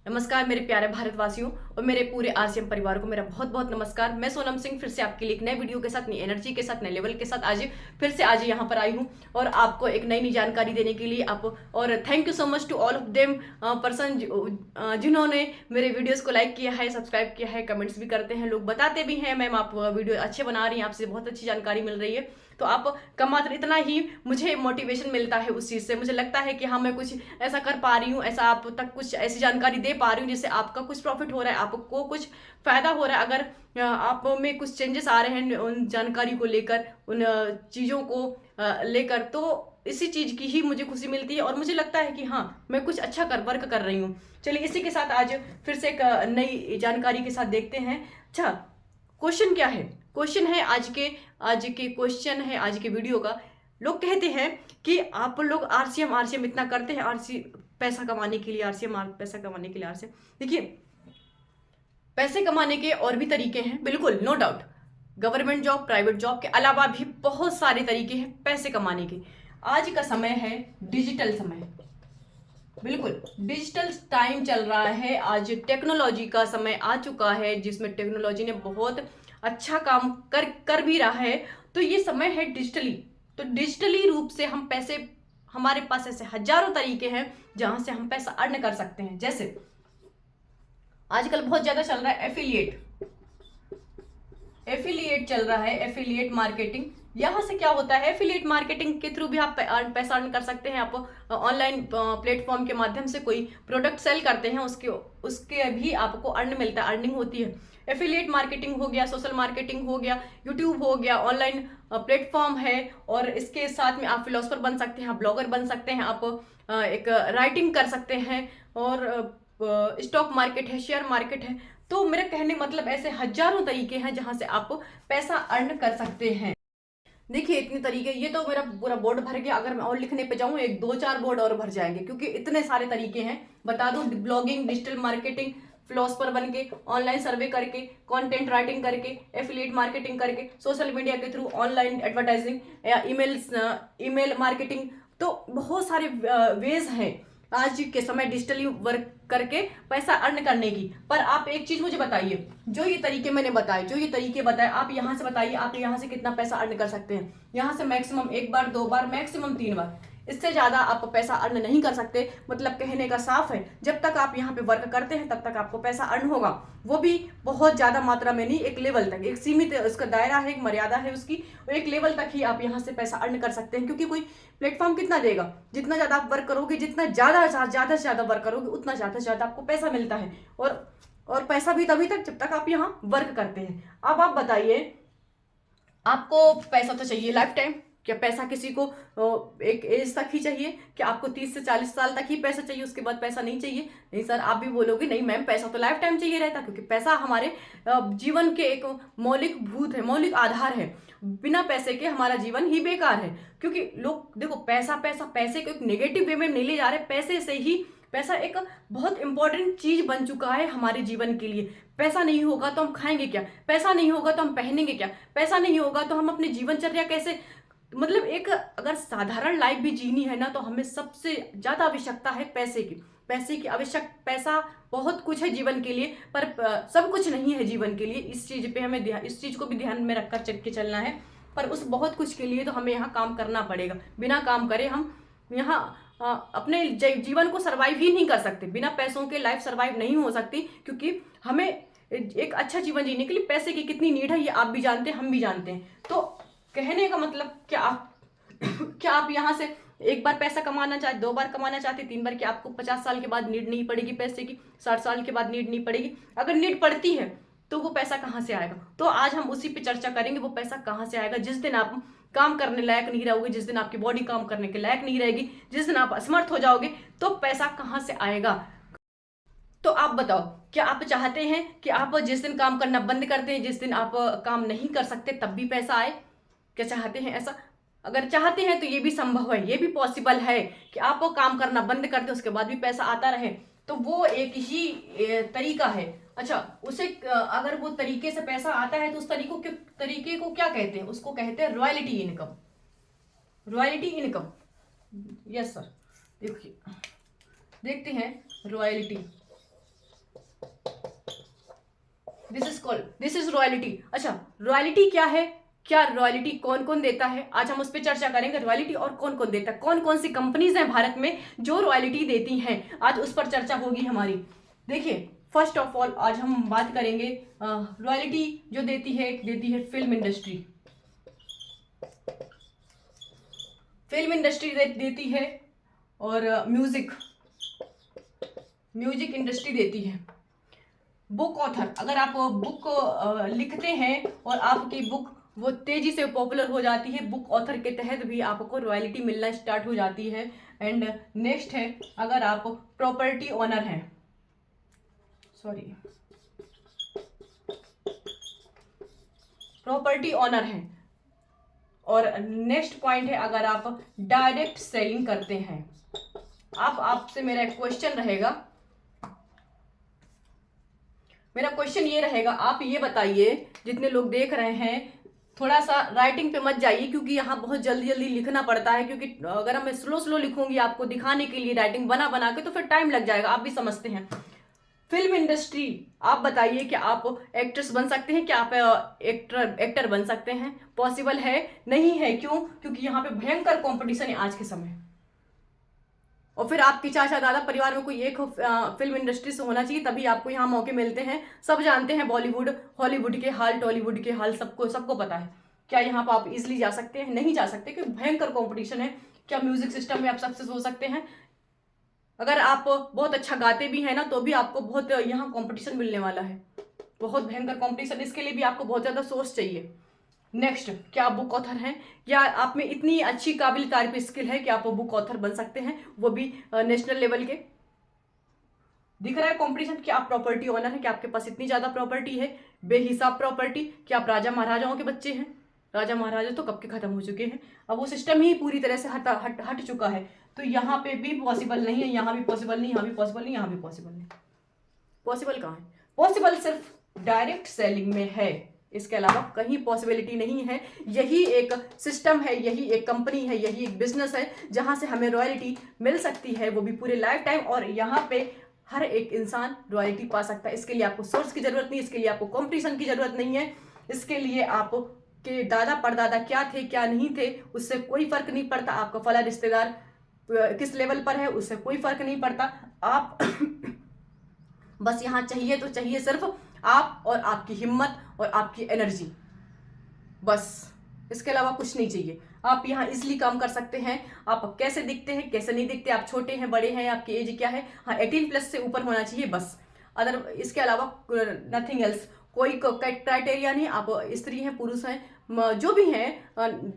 नमस्कार मेरे प्यारे भारतवासियों और मेरे पूरे आरसीएम परिवार को मेरा बहुत बहुत नमस्कार। मैं सोनम सिंह फिर से आपके लिए एक नए वीडियो के साथ, नई एनर्जी के साथ, नए लेवल के साथ आज यहाँ पर आई हूँ और आपको एक नई जानकारी देने के लिए आप। और thank you so much to all of them person जिन्होंने मेरे वीडियोस को लाइक किया है, सब्सक्राइब किया है, कमेंट्स भी करते हैं, लोग बताते भी हैं मैम आप वीडियो अच्छे बना रही हैं, आपसे बहुत अच्छी जानकारी मिल रही है। तो आप का मात्र इतना ही मुझे मोटिवेशन मिलता है उस चीज़ से। मुझे लगता है कि हाँ मैं कुछ ऐसा कर पा रही हूँ, ऐसा आप तक कुछ ऐसी जानकारी दे पा रही हूँ जिससे आपका कुछ प्रॉफिट हो रहा है, आपको कुछ फायदा हो रहा है। अगर आप में कुछ चेंजेस आ रहे हैं उन जानकारी को लेकर, उन चीज़ों को लेकर, तो इसी चीज़ की ही मुझे खुशी मिलती है और मुझे लगता है कि हाँ मैं कुछ अच्छा वर्क कर रही हूँ। चलिए इसी के साथ आज फिर से एक नई जानकारी के साथ देखते हैं। अच्छा, क्वेश्चन क्या है? क्वेश्चन है क्वेश्चन है आज के वीडियो का। लोग कहते हैं कि आप लोग आरसीएम आरसीएम इतना करते हैं, आरसी पैसा कमाने के लिए, आरसीएम पैसा कमाने के लिए आरसीएम। देखिए, पैसे कमाने के और भी तरीके हैं, बिल्कुल no doubt. Government job, private job के अलावा भी बहुत सारे तरीके हैं पैसे कमाने के। आज का समय है डिजिटल समय, बिल्कुल डिजिटल टाइम चल रहा है। आज टेक्नोलॉजी का समय आ चुका है जिसमें टेक्नोलॉजी ने बहुत अच्छा काम कर भी रहा है। तो ये समय है डिजिटली। तो डिजिटली रूप से हम पैसे, हमारे पास ऐसे हजारों तरीके हैं जहां से हम पैसा अर्न कर सकते हैं। जैसे आजकल बहुत ज्यादा चल रहा है एफिलिएट, एफिलिएट चल रहा है, एफिलिएट मार्केटिंग। यहाँ से क्या होता है, एफिलिएट मार्केटिंग के थ्रू भी आप पैसा अर्न कर सकते हैं। आप ऑनलाइन प्लेटफॉर्म के माध्यम से कोई प्रोडक्ट सेल करते हैं, उसके उसके भी आपको अर्न मिलता है, अर्निंग होती है। एफिलिएट मार्केटिंग हो गया, सोशल मार्केटिंग हो गया, यूट्यूब हो गया, ऑनलाइन प्लेटफॉर्म है। और इसके साथ में आप फिलोसफर बन सकते हैं, आप ब्लॉगर बन सकते हैं, आप एक राइटिंग कर सकते हैं, और स्टॉक मार्केट है, शेयर मार्केट है। तो मेरे कहने मतलब ऐसे हजारों तरीके हैं जहां से आप पैसा अर्न कर सकते हैं। देखिए इतने तरीके, ये तो मेरा पूरा बोर्ड भर गया। अगर मैं और लिखने पे जाऊं एक दो चार बोर्ड और भर जाएंगे, क्योंकि इतने सारे तरीके हैं। बता दूं, ब्लॉगिंग, डिजिटल मार्केटिंग, फिलोसफर बन के, ऑनलाइन सर्वे करके, कंटेंट राइटिंग करके, एफिलिएट मार्केटिंग करके, सोशल मीडिया के थ्रू ऑनलाइन एडवर्टाइजिंग या ईमेल मार्केटिंग। तो बहुत सारे वेज हैं आज के समय डिजिटली वर्क करके पैसा अर्न करने की। पर आप एक चीज मुझे बताइए, जो ये तरीके मैंने बताए, जो ये तरीके बताए, आप यहां से बताइए आप यहां से कितना पैसा अर्न कर सकते हैं। यहां से मैक्सिमम एक बार, दो बार, मैक्सिमम तीन बार, इससे ज्यादा आप पैसा अर्न नहीं कर सकते। मतलब कहने का साफ है, जब तक आप यहाँ पे वर्क करते हैं तब तक आपको पैसा अर्न होगा, वो भी बहुत ज्यादा मात्रा में नहीं, एक लेवल तक, एक सीमित उसका दायरा है, एक मर्यादा है उसकी, एक लेवल तक ही आप यहाँ से पैसा अर्न कर सकते हैं। क्योंकि कोई प्लेटफॉर्म कितना देगा, जितना ज्यादा आप वर्क करोगे, जितना ज्यादा से ज्यादा वर्क करोगे, उतना ज्यादा से ज्यादा आपको पैसा मिलता है। और पैसा भी तभी तक जब तक आप यहाँ वर्क करते हैं। अब आप बताइए, आपको पैसा तो चाहिए लाइफ टाइम? क्या पैसा किसी को एक एज तक ही चाहिए? क्या आपको 30 से 40 साल तक ही पैसा चाहिए, उसके बाद पैसा नहीं चाहिए? नहीं सर, आप भी बोलोगे नहीं मैम पैसा तो लाइफ टाइम चाहिए रहता, क्योंकि पैसा हमारे जीवन के एक मौलिक भूत है, मौलिक आधार है। बिना पैसे के हमारा जीवन ही बेकार है। क्योंकि लोग देखो, पैसा पैसा पैसे को एक नेगेटिव वे में नहीं ले जा रहे, पैसे से ही, पैसा एक बहुत इंपॉर्टेंट चीज बन चुका है हमारे जीवन के लिए। पैसा नहीं होगा तो हम खाएंगे क्या, पैसा नहीं होगा तो हम पहनेंगे क्या, पैसा नहीं होगा तो हम अपनी जीवनचर्या कैसे, मतलब एक अगर साधारण लाइफ भी जीनी है ना, तो हमें सबसे ज्यादा आवश्यकता है पैसे की। पैसे की आवश्यक, पैसा बहुत कुछ है जीवन के लिए, पर सब कुछ नहीं है जीवन के लिए। इस चीज पे हमें इस चीज को भी ध्यान में रखकर चल के चलना है। पर उस बहुत कुछ के लिए तो हमें यहाँ काम करना पड़ेगा। बिना काम करे हम यहाँ अपने जीवन को सरवाइव ही नहीं कर सकते। बिना पैसों के लाइफ सरवाइव नहीं हो सकती, क्योंकि हमें एक अच्छा जीवन जीने के लिए पैसे की कितनी नीड है, ये आप भी जानते हैं, हम भी जानते हैं। तो कहने का मतलब क्या आप क्या आप यहाँ से एक बार पैसा कमाना चाहते, दो बार कमाना चाहते, तीन बार, क्या आपको 50 साल के बाद नीड नहीं पड़ेगी पैसे की? 60 साल के बाद नीड नहीं पड़ेगी? अगर नीड पड़ती है तो वो पैसा कहाँ से आएगा? तो आज हम उसी पे चर्चा करेंगे, वो पैसा कहाँ से आएगा। जिस दिन आप काम करने लायक नहीं रहोगे, जिस दिन आपकी बॉडी काम करने के लायक नहीं रहेगी, जिस दिन आप असमर्थ हो जाओगे, तो पैसा कहाँ से आएगा? तो आप बताओ, क्या आप चाहते हैं कि आप जिस दिन काम करना बंद करते हैं, जिस दिन आप काम नहीं कर सकते, तब भी पैसा आए? क्या चाहते हैं ऐसा? अगर चाहते हैं तो ये भी संभव है, ये भी पॉसिबल है कि आप वो काम करना बंद कर दे, उसके बाद भी पैसा आता रहे। तो वो एक ही तरीका है। अच्छा, उसे अगर वो तरीके से पैसा आता है तो उस तरीके को क्या कहते हैं? उसको कहते हैं royalty income. Royalty income, yes sir. देखिए, देखते हैं रॉयल्टी। This is royalty. अच्छा, रॉयल्टी क्या है, क्या रॉयल्टी कौन कौन देता है, आज हम उस पर चर्चा करेंगे। रॉयल्टी और कौन कौन देता है, कौन कौन सी कंपनीज हैं भारत में जो रॉयल्टी देती हैं, आज उस पर चर्चा होगी हमारी। देखिए, फर्स्ट ऑफ ऑल आज हम बात करेंगे रॉयल्टी जो देती है फिल्म इंडस्ट्री। फिल्म इंडस्ट्री देती है, और म्यूजिक इंडस्ट्री देती है। बुक ऑथर, अगर आप बुक लिखते हैं और आपकी बुक वो तेजी से पॉपुलर हो जाती है, बुक ऑथर के तहत भी आपको रॉयल्टी मिलना स्टार्ट हो जाती है। एंड नेक्स्ट है, अगर आप प्रॉपर्टी ओनर हैं, प्रॉपर्टी ओनर हैं। और नेक्स्ट पॉइंट है, अगर आप डायरेक्ट सेलिंग करते हैं। आपसे मेरा एक क्वेश्चन रहेगा, मेरा क्वेश्चन ये रहेगा, आप ये बताइए, जितने लोग देख रहे हैं, थोड़ा सा राइटिंग पे मत जाइए, क्योंकि यहाँ बहुत जल्दी जल्दी लिखना पड़ता है, क्योंकि अगर मैं स्लो स्लो लिखूंगी आपको दिखाने के लिए राइटिंग बना बना के, तो फिर टाइम लग जाएगा, आप भी समझते हैं। फिल्म इंडस्ट्री, आप बताइए कि आप एक्ट्रेस बन सकते हैं, क्या आप एक्टर बन सकते हैं? पॉसिबल है? नहीं है। क्यों? क्योंकि यहाँ पे भयंकर कंपटीशन है आज के समय। और फिर आपके चाचा दादा परिवार में कोई एक फिल्म इंडस्ट्री से होना चाहिए, तभी आपको यहाँ मौके मिलते हैं। सब जानते हैं बॉलीवुड हॉलीवुड के हाल, टॉलीवुड के हाल, सबको पता है। क्या यहाँ पर आप इजिली जा सकते हैं? नहीं जा सकते, क्योंकि भयंकर कॉम्पिटिशन है। क्या म्यूजिक सिस्टम में आप सक्सेस हो सकते हैं? अगर आप बहुत अच्छा गाते भी हैं ना, तो भी आपको बहुत यहाँ कॉम्पिटिशन मिलने वाला है, बहुत भयंकर कॉम्पिटिशन। इसके लिए भी आपको बहुत ज़्यादा सोर्स चाहिए। नेक्स्ट, क्या आप बुक ऑथर हैं? या आप में इतनी अच्छी काबिल तारीफ स्किल है कि आप बुक ऑथर बन सकते हैं, वो भी नेशनल लेवल के? दिख रहा है कंपटीशन। क्या आप प्रॉपर्टी ओनर हैं? क्या आपके पास इतनी ज्यादा प्रॉपर्टी है, बेहिसाब प्रॉपर्टी? क्या आप राजा महाराजाओं के बच्चे हैं? राजा महाराजा तो कब के खत्म हो चुके हैं, अब वो सिस्टम ही पूरी तरह से हट चुका है। तो यहाँ पे भी पॉसिबल नहीं है, यहाँ भी पॉसिबल नहीं, यहाँ भी पॉसिबल नहीं, यहाँ भी पॉसिबल नहीं। पॉसिबल कहाँ है? पॉसिबल सिर्फ डायरेक्ट सेलिंग में है, इसके अलावा कहीं पॉसिबिलिटी नहीं है। यही एक सिस्टम है, यही एक कंपनी है, यही एक बिजनेस है जहां से हमें रॉयल्टी मिल सकती है, वो भी पूरे लाइफ टाइम। और यहाँ पे हर एक इंसान रॉयल्टी पा सकता है। इसके लिए आपको सोर्स की जरूरत नहीं, इसके लिए आपको कंपटीशन की जरूरत नहीं है। इसके लिए आपके दादा परदादा क्या थे क्या नहीं थे, उससे कोई फर्क नहीं पड़ता। आपका फला रिश्तेदार किस लेवल पर है, उससे कोई फर्क नहीं पड़ता। आप बस यहाँ चाहिए तो चाहिए सिर्फ आप और आपकी हिम्मत और आपकी एनर्जी, बस। इसके अलावा कुछ नहीं चाहिए। आप यहाँ इसलिए काम कर सकते हैं। आप कैसे दिखते हैं, कैसे नहीं दिखते, आप छोटे हैं बड़े हैं, आपकी एज क्या है, हाँ 18+ से ऊपर होना चाहिए, बस। अदर इसके अलावा नथिंग एल्स, कोई क्राइटेरिया नहीं। आप स्त्री हैं पुरुष हैं जो भी हैं,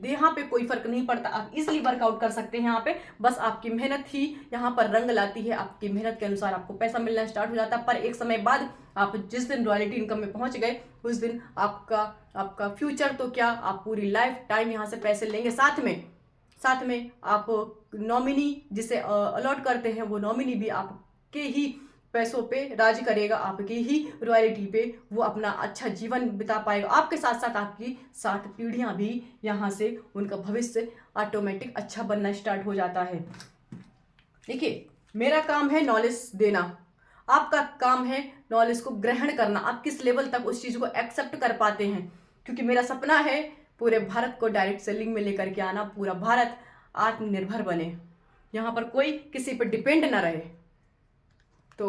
यहाँ पे कोई फर्क नहीं पड़ता। आप इजिली वर्कआउट कर सकते हैं यहाँ पे। बस आपकी मेहनत ही यहाँ पर रंग लाती है। आपकी मेहनत के अनुसार आपको पैसा मिलना स्टार्ट हो जाता है। पर एक समय बाद आप जिस दिन रॉयल्टी इनकम में पहुंच गए, उस दिन आपका फ्यूचर तो क्या, आप पूरी लाइफ टाइम यहाँ से पैसे लेंगे। साथ में आप नॉमिनी जिसे अलॉट करते हैं, वो नॉमिनी भी आपके ही पैसों पे राज करेगा, आपकी ही रॉयल्टी पे वो अपना अच्छा जीवन बिता पाएगा। आपके साथ साथ आपकी 7 पीढ़ियां भी यहाँ से उनका भविष्य ऑटोमेटिक अच्छा बनना स्टार्ट हो जाता है। देखिए, मेरा काम है नॉलेज देना, आपका काम है नॉलेज को ग्रहण करना। आप किस लेवल तक उस चीज़ को एक्सेप्ट कर पाते हैं, क्योंकि मेरा सपना है पूरे भारत को डायरेक्ट सेलिंग में लेकर के आना। पूरा भारत आत्मनिर्भर बने, यहाँ पर कोई किसी पर डिपेंड ना रहे। तो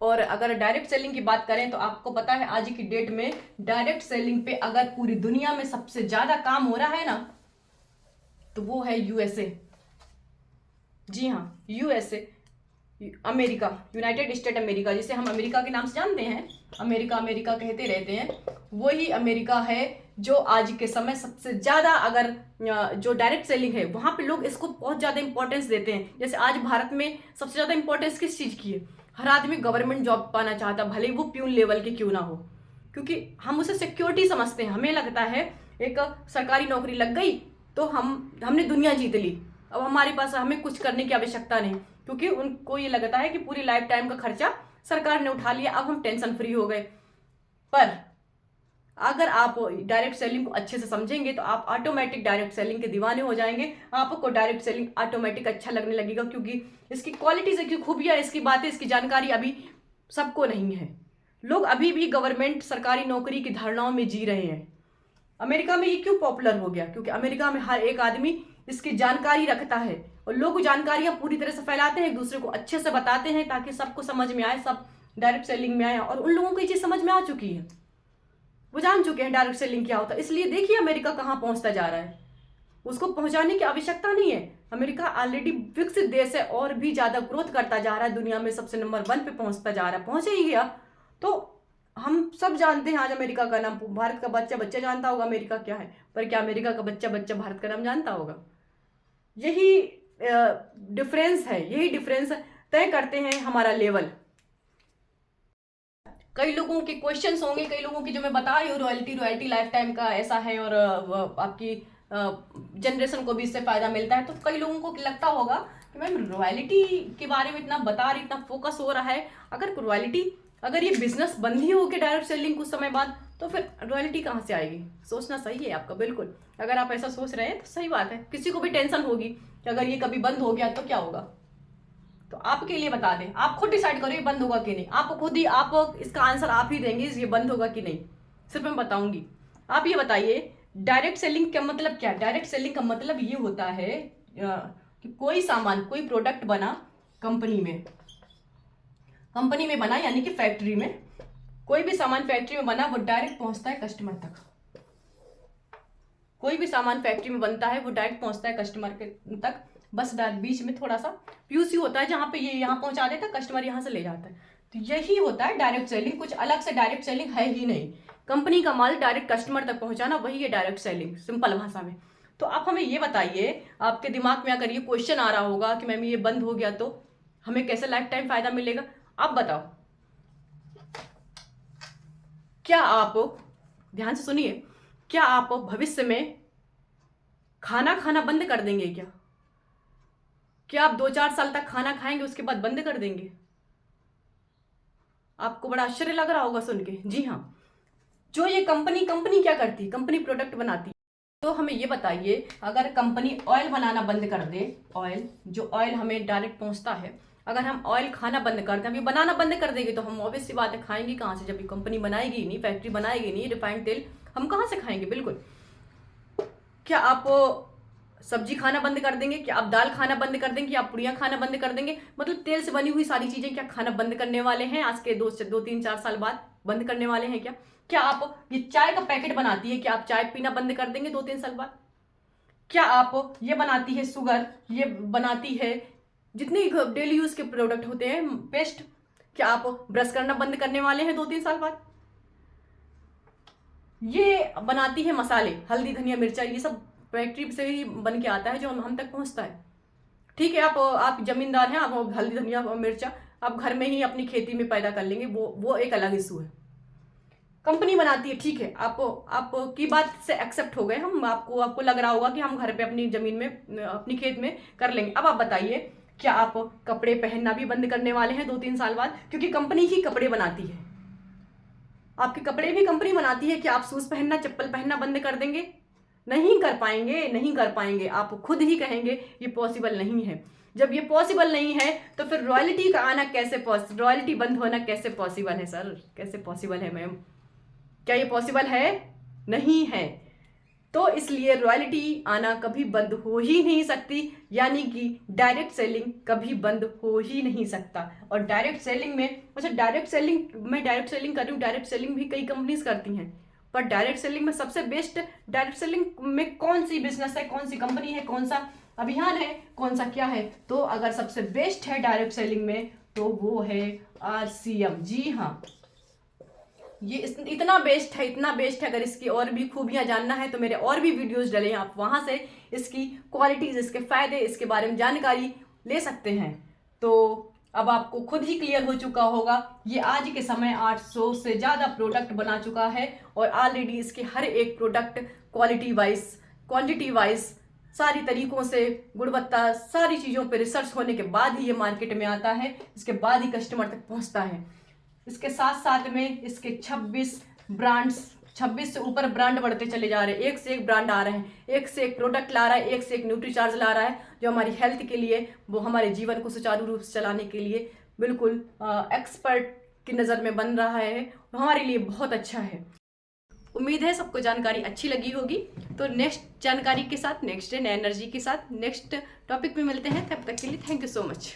और अगर डायरेक्ट सेलिंग की बात करें तो आपको पता है आज की डेट में डायरेक्ट सेलिंग पे अगर पूरी दुनिया में सबसे ज्यादा काम हो रहा है ना, तो वो है यूएसए। जी हाँ, USA, America, United state America, जिसे हम अमेरिका के नाम से जानते हैं, अमेरिका अमेरिका कहते रहते हैं, वही अमेरिका है जो आज के समय सबसे ज्यादा, अगर जो डायरेक्ट सेलिंग है वहां पे लोग इसको बहुत ज्यादा इंपॉर्टेंस देते हैं। जैसे आज भारत में सबसे ज्यादा इंपॉर्टेंस किस चीज की है? हर आदमी गवर्नमेंट जॉब पाना चाहता, भले वो प्यून लेवल के क्यों ना हो, क्योंकि हम उसे सिक्योरिटी समझते हैं। हमें लगता है एक सरकारी नौकरी लग गई तो हमने दुनिया जीत ली, अब हमारे पास हमें कुछ करने की आवश्यकता नहीं, क्योंकि उनको ये लगता है कि पूरी लाइफ टाइम का खर्चा सरकार ने उठा लिया, अब हम टेंशन फ्री हो गए। पर अगर आप डायरेक्ट सेलिंग को अच्छे से समझेंगे तो आप ऑटोमेटिक डायरेक्ट सेलिंग के दीवाने हो जाएंगे। आपको डायरेक्ट सेलिंग ऑटोमेटिक अच्छा लगने लगेगा, क्योंकि इसकी क्वालिटीज, इसकी खूबियां, इसकी बातें, इसकी जानकारी अभी सबको नहीं है। लोग अभी भी गवर्नमेंट सरकारी नौकरी की धारणाओं में जी रहे हैं। अमेरिका में ये क्यों पॉपुलर हो गया? क्योंकि अमेरिका में हर एक आदमी इसकी जानकारी रखता है और लोग जानकारियां पूरी तरह से फैलाते हैं, एक दूसरे को अच्छे से बताते हैं ताकि सबको समझ में आए, सब डायरेक्ट सेलिंग में आए। और उन लोगों को ये चीज समझ में आ चुकी है, वो जान चुके हैं डायरेक्ट सेलिंग क्या होता है। इसलिए देखिए अमेरिका कहाँ पहुंचता जा रहा है, उसको पहुंचाने की आवश्यकता नहीं है। अमेरिका ऑलरेडी विकसित देश है और भी ज्यादा ग्रोथ करता जा रहा है, दुनिया में सबसे नंबर 1 पे पहुंचता जा रहा है, पहुंचे ही गया। तो हम सब जानते हैं आज अमेरिका का नाम। भारत का बच्चा बच्चा जानता होगा अमेरिका क्या है, पर क्या अमेरिका का बच्चा बच्चा भारत का नाम जानता होगा? यही डिफरेंस है, यही डिफरेंस तय करते हैं हमारा लेवल। कई लोगों के क्वेश्चंस होंगे, कई लोगों की, जो मैं बता रही हूँ रॉयल्टी लाइफ टाइम का ऐसा है और आपकी जनरेशन को भी इससे फायदा मिलता है। तो कई लोगों को लगता होगा कि मैम रॉयल्टी के बारे में इतना बता रही, इतना फोकस हो रहा है, अगर रॉयल्टी, अगर ये बिजनेस बंद ही हो गया डायरेक्ट सेलिंग कुछ समय बाद, तो फिर रॉयल्टी कहाँ से आएगी? सोचना सही है आपका, बिल्कुल। अगर आप ऐसा सोच रहे हैं तो सही बात है, किसी को भी टेंशन होगी कि अगर ये कभी बंद हो गया तो क्या होगा। तो आपके लिए बता दें, आप खुद डिसाइड करो ये बंद होगा कि नहीं। आप खुद ही, आप इसका आंसर आप ही देंगे ये बंद होगा कि नहीं, सिर्फ मैं बताऊंगी। आप ये बताइए डायरेक्ट सेलिंग का मतलब क्या है? डायरेक्ट सेलिंग का मतलब ये होता है कि कोई सामान, कोई प्रोडक्ट बना कंपनी में बना, यानी कि फैक्ट्री में कोई भी सामान फैक्ट्री में बना, वो डायरेक्ट पहुंचता है कस्टमर तक। कोई भी सामान फैक्ट्री में बनता है वो डायरेक्ट पहुंचता है कस्टमर के तक, बस बीच में थोड़ा सा पीयूसी होता है जहां पे ये यहाँ पहुंचा देता है, कस्टमर यहाँ से ले जाता है। तो यही होता है डायरेक्ट सेलिंग, कुछ अलग से डायरेक्ट सेलिंग है ही नहीं। कंपनी का माल डायरेक्ट कस्टमर तक पहुंचाना, वही है डायरेक्ट सेलिंग, सिंपल भाषा में। तो आप हमें ये बताइए, आपके दिमाग में अगर ये क्वेश्चन आ रहा होगा कि मैम ये बंद हो गया तो हमें कैसे लाइफ टाइम फायदा मिलेगा, आप बताओ। क्या आप, ध्यान से सुनिए, क्या आप भविष्य में खाना खाना बंद कर देंगे? क्या आप 2-4 साल तक खाना खाएंगे उसके बाद बंद कर देंगे? आपको बड़ा आश्चर्य लग रहा होगा सुन के। जी हाँ, जो ये कंपनी क्या करती है? कंपनी प्रोडक्ट बनाती है। तो हमें ये बताइए, अगर कंपनी ऑयल बनाना बंद कर दे, ऑयल, जो ऑयल हमें डायरेक्ट पहुंचता है, अगर हम ऑयल खाना बंद कर दें, हम ये बनाना बंद कर देंगे, तो हम ऑब्वियस सी बात है खाएंगे कहाँ से? जब ये कंपनी बनाएगी नहीं, फैक्ट्री बनाएगी नहीं, रिफाइंड तेल हम कहाँ से खाएंगे? बिल्कुल। क्या आप सब्जी खाना बंद कर देंगे? क्या आप दाल खाना बंद कर देंगे? क्या आप पुड़ियाँ खाना बंद कर देंगे? मतलब तेल से बनी हुई सारी चीजें क्या खाना बंद करने वाले हैं? आज के 2-3-4 साल बाद बंद करने वाले हैं क्या? क्या आप, ये चाय का पैकेट बनाती है, क्या आप चाय पीना बंद कर देंगे 2-3 साल बाद? क्या आप, ये बनाती है शुगर, ये बनाती है जितने डेली यूज के प्रोडक्ट होते हैं, पेस्ट, क्या आप ब्रश करना बंद करने वाले हैं 2-3 साल बाद? ये बनाती है मसाले, हल्दी, धनिया, मिर्चा, ये सब फैक्ट्री से ही बन के आता है जो हम तक पहुंचता है। ठीक है, आप जमींदार हैं, आप हल्दी, धनिया, मिर्चा आप घर में ही अपनी खेती में पैदा कर लेंगे, वो एक अलग इशू है। कंपनी बनाती है, ठीक है, आपकी बात से एक्सेप्ट हो गए हम, आपको लग रहा होगा कि हम घर पे अपनी जमीन में, अपनी खेत में कर लेंगे। अब आप बताइए, क्या आप कपड़े पहनना भी बंद करने वाले हैं 2-3 साल बाद? क्योंकि कंपनी ही कपड़े बनाती है, आपके कपड़े भी कंपनी बनाती है। क्या आप शूज पहनना, चप्पल पहनना बंद कर देंगे? नहीं कर पाएंगे, नहीं कर पाएंगे। आप खुद ही कहेंगे ये पॉसिबल नहीं है। जब ये पॉसिबल नहीं है तो फिर रॉयल्टी का आना कैसे, रॉयल्टी बंद होना कैसे पॉसिबल है सर? कैसे पॉसिबल है मैम? क्या ये पॉसिबल है? नहीं है। तो इसलिए रॉयल्टी आना कभी बंद हो ही नहीं सकती, यानी कि डायरेक्ट सेलिंग कभी बंद हो ही नहीं सकता। और डायरेक्ट सेलिंग में, अच्छा डायरेक्ट सेलिंग, मैं डायरेक्ट सेलिंग कर रही हूँ, डायरेक्ट सेलिंग भी कई कंपनीज करती हैं, पर डायरेक्ट सेलिंग में सबसे बेस्ट, डायरेक्ट सेलिंग में कौन सी बिजनेस है, कौन सी कंपनी है, कौन सा अभियान है, कौन सा क्या है? तो अगर सबसे बेस्ट है डायरेक्ट सेलिंग में तो वो है RCM। जी हाँ, ये इतना बेस्ट है, इतना बेस्ट है। अगर इसकी और भी खूबियां जानना है तो मेरे और भी वीडियोस डले हैं, आप वहां से इसकी क्वालिटीज, इसके फायदे, इसके बारे में जानकारी ले सकते हैं। तो अब आपको खुद ही क्लियर हो चुका होगा, ये आज के समय 800 से ज़्यादा प्रोडक्ट बना चुका है और ऑलरेडी इसके हर एक product quality wise, quantity wise, सारी तरीकों से, गुणवत्ता, सारी चीज़ों पर रिसर्च होने के बाद ही ये मार्केट में आता है, इसके बाद ही कस्टमर तक पहुंचता है। इसके साथ साथ में इसके 26 ब्रांड्स, 26 से ऊपर ब्रांड बढ़ते चले जा रहे हैं, एक से एक ब्रांड आ रहे हैं, एक से एक प्रोडक्ट ला रहा है, एक से एक न्यूट्रीचार्ज ला रहा है, जो हमारी हेल्थ के लिए, वो हमारे जीवन को सुचारू रूप से चलाने के लिए बिल्कुल एक्सपर्ट की नज़र में बन रहा है वो हमारे लिए बहुत अच्छा है। उम्मीद है सबको जानकारी अच्छी लगी होगी। तो नेक्स्ट जानकारी के साथ, नेक्स्ट डे नए एनर्जी के साथ, नेक्स्ट टॉपिक में मिलते हैं। तब तक के लिए थैंक यू सो मच।